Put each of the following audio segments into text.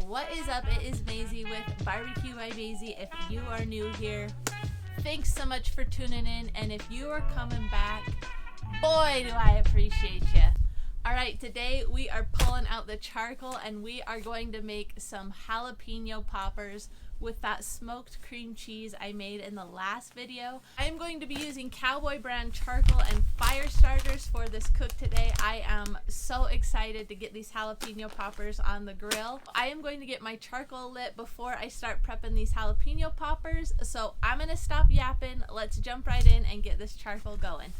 What is up? It is Maisie with Barbecue by Maisie. If you are new here, thanks so much for tuning in, and if you are coming back, boy do I appreciate you. Alright, today we are pulling out the charcoal and we are going to make some jalapeno poppers with that smoked cream cheese I made in the last video. I am going to be using Cowboy brand charcoal and fire starters for this cook today. I am so excited to get these jalapeno poppers on the grill. I am going to get my charcoal lit before I start prepping these jalapeno poppers, so I'm gonna stop yapping. Let's jump right in and get this charcoal going.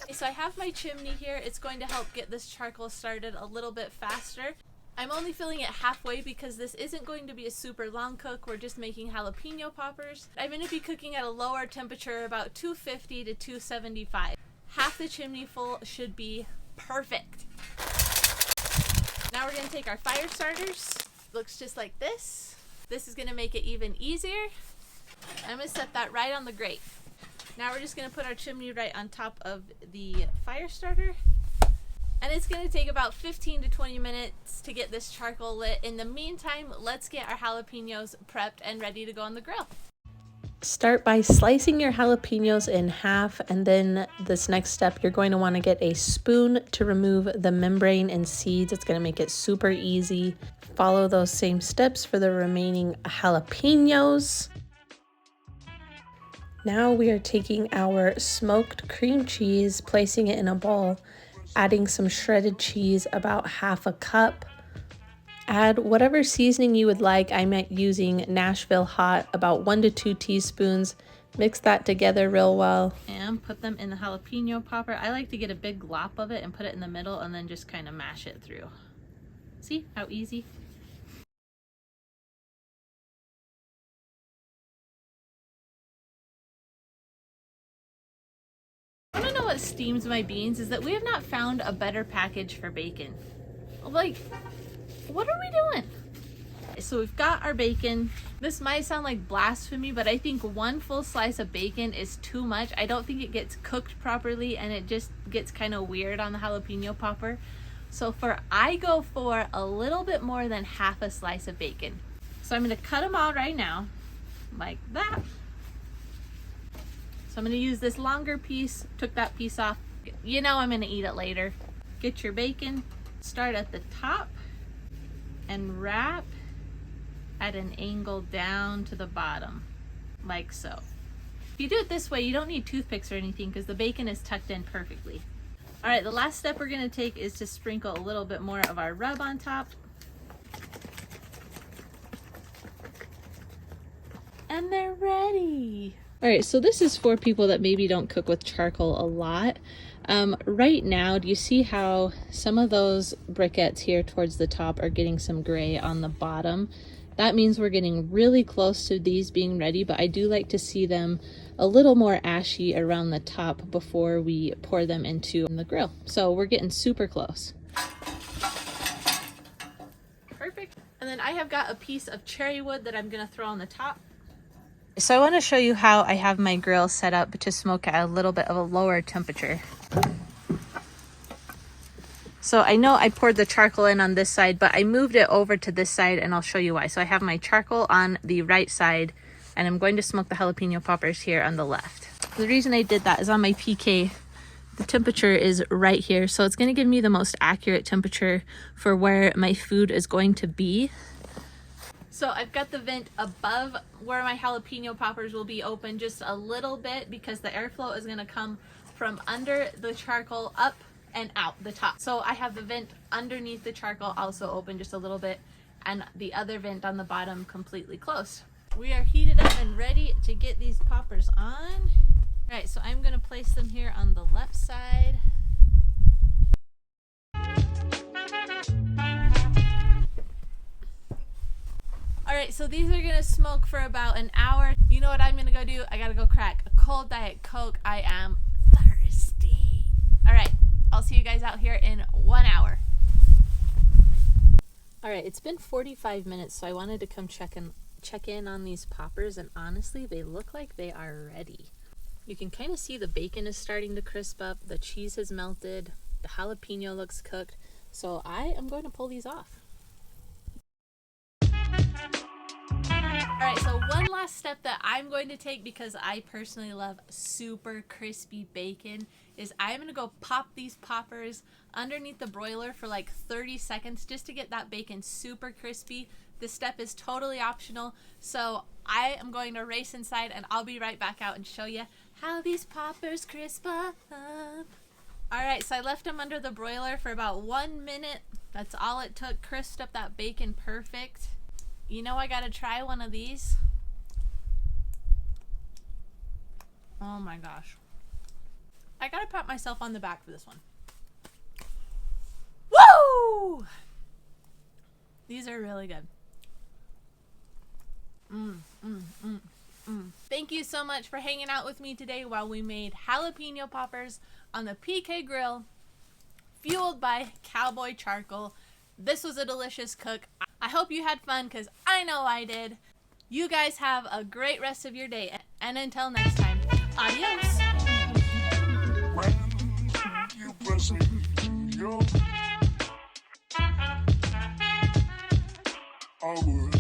Okay, so I have my chimney here. It's going to help get this charcoal started a little bit faster. I'm only filling it halfway because this isn't going to be a super long cook. We're just making jalapeno poppers. I'm going to be cooking at a lower temperature, about 250 to 275. Half the chimney full should be perfect. Now we're going to take our fire starters. Looks just like this. This is going to make it even easier. I'm going to set that right on the grate. Now we're just going to put our chimney right on top of the fire starter. And it's going to take about 15 to 20 minutes to get this charcoal lit. In the meantime, let's get our jalapenos prepped and ready to go on the grill. Start by slicing your jalapenos in half, and then this next step, you're going to want to get a spoon to remove the membrane and seeds. It's going to make it super easy. Follow those same steps for the remaining jalapenos. Now we are taking our smoked cream cheese, placing it in a bowl, adding some shredded cheese, about half a cup. Add whatever seasoning you would like. I'm using Nashville Hot, about 1 to 2 teaspoons. Mix that together real well. And put them in the jalapeno popper. I like to get a big glop of it and put it in the middle and then just kind of mash it through. See how easy? I don't know what steams my beans is that we have not found a better package for bacon. Like, what are we doing? So we've got our bacon. This might sound like blasphemy, but I think one full slice of bacon is too much. I don't think it gets cooked properly and it just gets kind of weird on the jalapeno popper. So I go for a little bit more than half a slice of bacon. So I'm gonna cut them out right now, like that. So I'm going to use this longer piece, took that piece off. You know I'm going to eat it later. Get your bacon, start at the top, and wrap at an angle down to the bottom, like so. If you do it this way, you don't need toothpicks or anything because the bacon is tucked in perfectly. All right, the last step we're going to take is to sprinkle a little bit more of our rub on top. And they're ready. All right, so this is for people that maybe don't cook with charcoal a lot. Right now, do you see how some of those briquets here towards the top are getting some gray on the bottom? That means we're getting really close to these being ready, but I do like to see them a little more ashy around the top before we pour them into the grill. So we're getting super close. Perfect. And then I have got a piece of cherry wood that I'm gonna throw on the top. So I want to show you how I have my grill set up to smoke at a little bit of a lower temperature. So I know I poured the charcoal in on this side, but I moved it over to this side and I'll show you why. So I have my charcoal on the right side and I'm going to smoke the jalapeno poppers here on the left. The reason I did that is on my PK, the temperature is right here. So it's going to give me the most accurate temperature for where my food is going to be. So I've got the vent above where my jalapeno poppers will be open just a little bit because the airflow is going to come from under the charcoal up and out the top. So I have the vent underneath the charcoal also open just a little bit and the other vent on the bottom completely closed. We are heated up and ready to get these poppers on. All right, so I'm going to place them here on the left side. All right, so these are gonna smoke for about an hour. You know what I'm gonna go do? I gotta go crack a cold Diet Coke. I am thirsty. All right, I'll see you guys out here in 1 hour. All right, it's been 45 minutes, so I wanted to come check in on these poppers, and honestly, they look like they are ready. You can kind of see the bacon is starting to crisp up, the cheese has melted, the jalapeno looks cooked, so I am going to pull these off. Alright, so one last step that I'm going to take because I personally love super crispy bacon is I'm going to go pop these poppers underneath the broiler for like 30 seconds just to get that bacon super crispy. This step is totally optional, so I am going to race inside and I'll be right back out and show you how these poppers crisp up. Alright, so I left them under the broiler for about 1 minute. That's all it took. Crisped up that bacon perfect. You know I gotta try one of these. Oh my gosh. I gotta pat myself on the back for this one. Woo! These are really good. Thank you so much for hanging out with me today while we made jalapeno poppers on the PK grill, fueled by Cowboy charcoal. This was a delicious cook. I hope you had fun because I know I did. You guys have a great rest of your day, and until next time, adios. I would